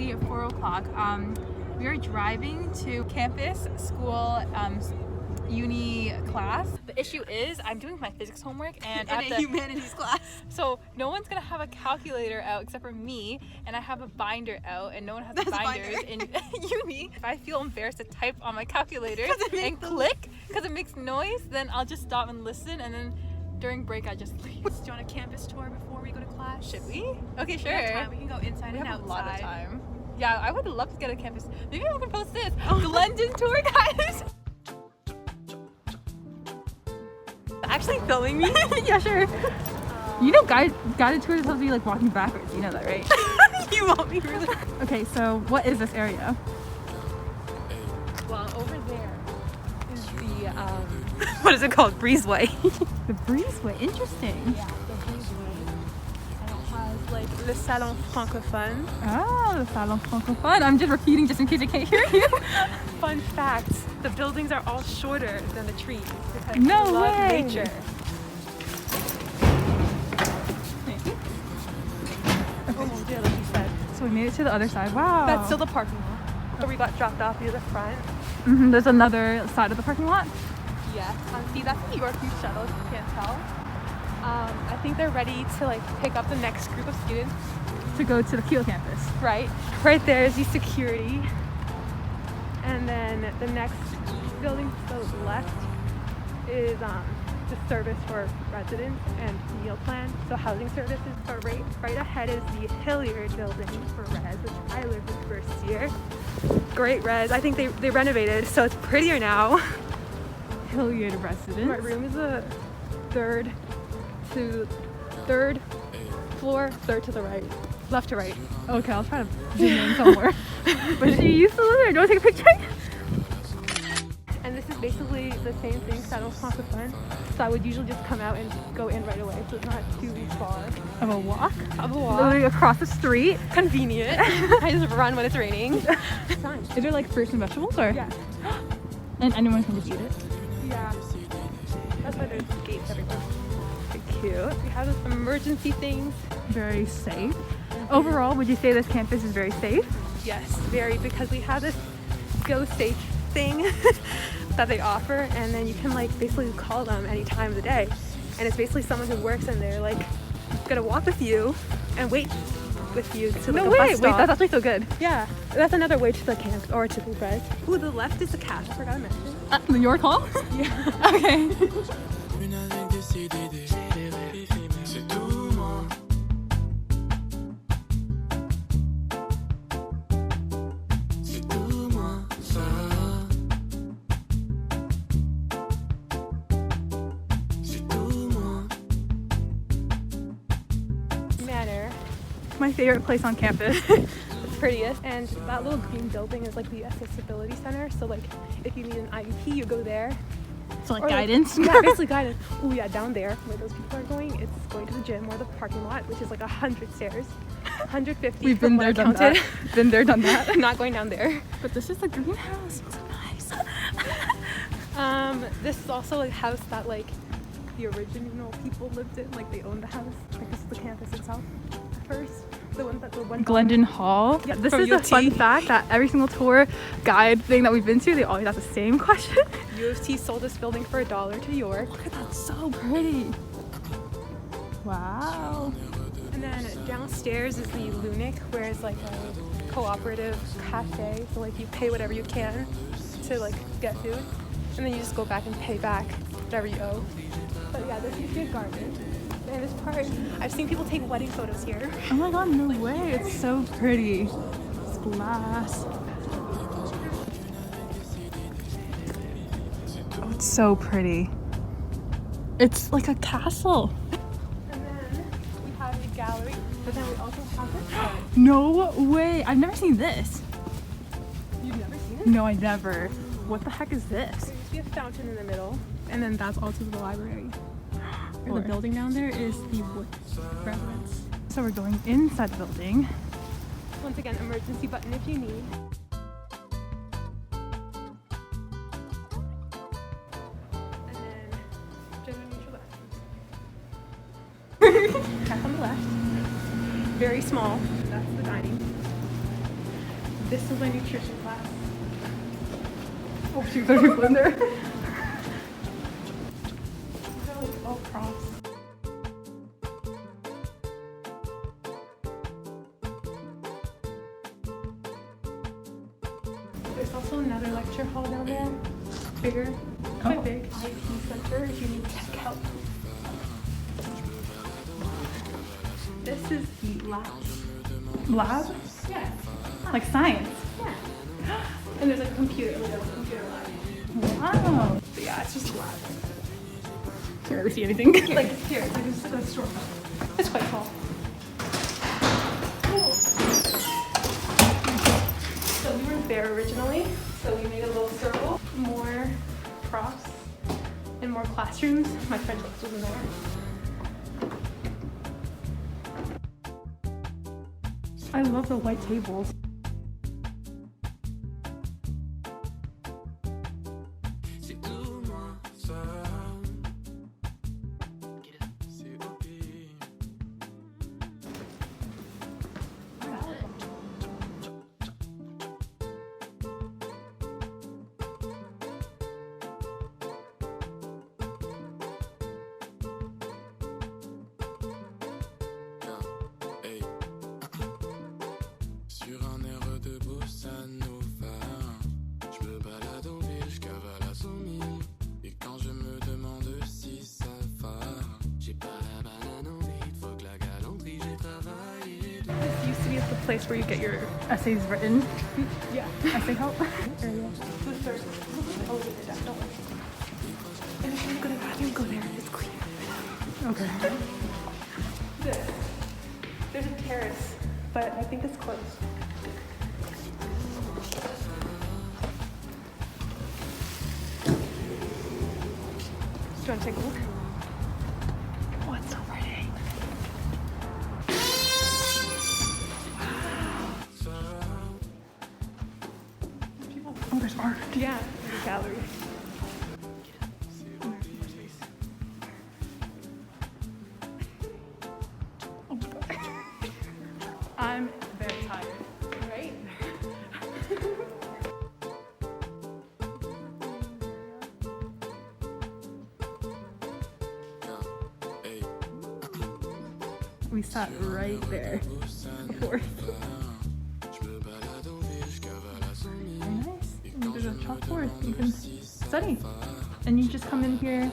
currently 4 o'clock. We are driving to campus, school, uni class. The issue is I'm doing my physics homework and in a humanities class. So no one's gonna have a calculator out except for me, and I have a binder out, and no one has binders in uni. If I feel embarrassed to type on my calculator and click because it makes noise, then I'll just stop and listen, and then during break I just leave. Do you want a campus tour before we go to class? Should we? Okay, sure. We have time. We can go inside We and have outside. a lot of time. Yeah, I would love to get a campus. Maybe I can post this. Glendon tour, guys. Actually filming me? Yeah, sure. You know, guided tours are supposed to be like walking backwards. You know that, right? You want me really? Okay, so what is this area? Well, over there is the what is it called? Breezeway. The breezeway. Interesting. Yeah, the breezeway. And it has like the salon francophone. Oh, the salon francophone. I'm just repeating just in case I can't hear you. Fun fact: the buildings are all shorter than the trees because No we love way. nature. Oh dear, like you said. So we made it to the other side. Wow. That's still the parking lot. So we got dropped off near the front. There's another side of the parking lot. Yes. See, that's the Yorkview shuttle, if you can't tell. I think they're ready to like pick up the next group of students. To go to the Kiel campus. Right. Right there is the security. And then the next building to the left is the service for residents and meal plan, so housing services. But right ahead is the Hilliard building for res, which I lived in first year. Great res. I think they renovated, so it's prettier now. Hilliard residence. My room is the third floor, third to the right, left to right. Okay, I'll try to zoom in somewhere. But she used to live there. Do you want to take a picture? And this is basically the same thing, salon francophone. So I would usually just come out and go in right away, so it's not too far Of a walk? of a walk. Literally across the street. Convenient. I just run when it's raining. It's fine. Is there like fruits and vegetables, or? Yeah. And anyone can just eat it? Yeah. That's why there's gates everywhere. Cute. We have those emergency things. Very safe. Overall, would you say this campus is very safe? Yes, very, because we have this go safe thing that they offer, and then you can like basically call them any time of the day, and it's basically someone who works in there like gonna walk with you and wait with you to like No a way! bus Wait, stop. that's actually so good. Yeah, that's another way to the camp or to the res. Ooh, the left is the cash. I forgot to mention. Your call? Yeah. Okay. Manor. My favorite place on campus. The prettiest, and that little green building is like the accessibility center, so like if you need an IEP you go there. So like Or, guidance? Yeah, basically guidance. Oh yeah, down there where those people are going, it's going to the gym or the parking lot, which is like 100 stairs. 150. We've been there, done that. Been there, done that. I'm not going down there. But this is the greenhouse. It's so nice. This is also a house that like the original people lived in, like they owned the house. Like this is the campus itself at first. The one Glendon Hall. Yeah, This from is a UT. fun fact that every single tour guide thing that we've been to, they always ask the same question. U of T sold this building for $1 to York. Look at that, so pretty. Wow. And then downstairs is the Lunic, where it's like a cooperative cafe. So like you pay whatever you can to like get food, and then you just go back and pay back whatever you owe. But yeah, this is your garden. And this part, I've seen people take wedding photos here. Oh my god, no way. It's so pretty. It's glass. Oh, it's so pretty. It's like a castle. And then we have a gallery, but then we also have this part. No way. I've never seen this. You've never seen it? No, I never. What the heck is this? There used to be a fountain in the middle, and then that's also the library. And Or- the building down there is the Wood residence. So we're going inside the building. Once again, emergency button if you need. And then gender neutral bathrooms. Back on the left. Very small. That's the dining. This is my nutrition class. Oh shoot, there's people in there. These are like all props. There's also another lecture hall down there. Bigger. Quite big. IT center if you need tech help. This is the lab. Lab? Yeah. Like science? Yeah. And there's like a computer lab. Wow. But yeah, it's just a lab. Can't really see anything. Like here, it's like a store. It's quite tall. Cool. So we were there originally. So we made a little circle. More props and more classrooms. My French class was in there. I love the white tables. Sur un air de bossa nova, je me balade en ville, je cavale à 100 000. Et quand je me demande si ça va, j'ai pas la banane en vide, faut que la galanterie j'ai travaillé. This used to be the place where you get your essays written. Yeah. Essay help. Who's first? Oh, don't worry. And if you want to go to the bathroom, go there. It's clean. Okay. There's a terrace, but I think it's closed. Do you want to take a look? Oh, it's so pretty. Oh, there's art. Yeah, there's a gallery. Oh my god. I'm very tired. Right? We sat right there before. Very nice. And there's a chalkboard. You can study. And you just come in here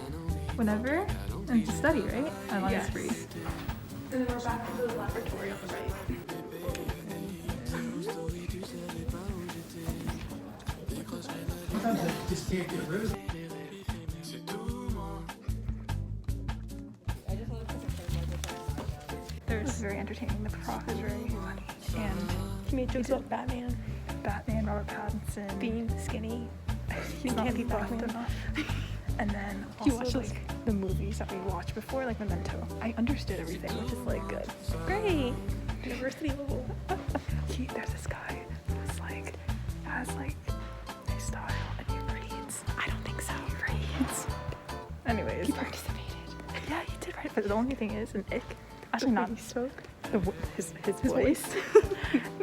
whenever and just study, right? I love Yes. it's free. And then we're back to the laboratory on the right. It was very entertaining. The prof is very funny. And He made jokes about Batman Batman, Robert Pattinson. being skinny. He's not can't be buff Batman. enough. And then You also watch those- like the movies that we watched before, like Memento. I understood everything, which is like good. Great. University level. There's this guy who's like has like a style and he reads. I don't think so. He reads. Anyways. He participated. Yeah, he did right. But the only thing is an ick. Actually not He spoke. his voice.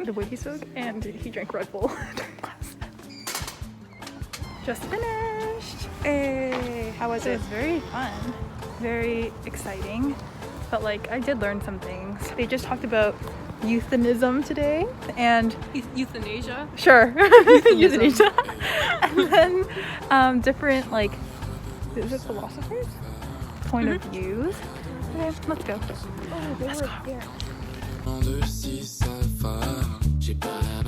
The way he spoke, and he drank Red Bull during class. Just finished. Hey, how was It it? was very fun, very exciting, but like I did learn some things. They just talked about euthanism today, and Euthanasia. sure, euthanasia, and then different like, is it philosophers' point of views? Okay, let's go. Oh, they Let's were go. there. Demande si ça va, j'ai pas la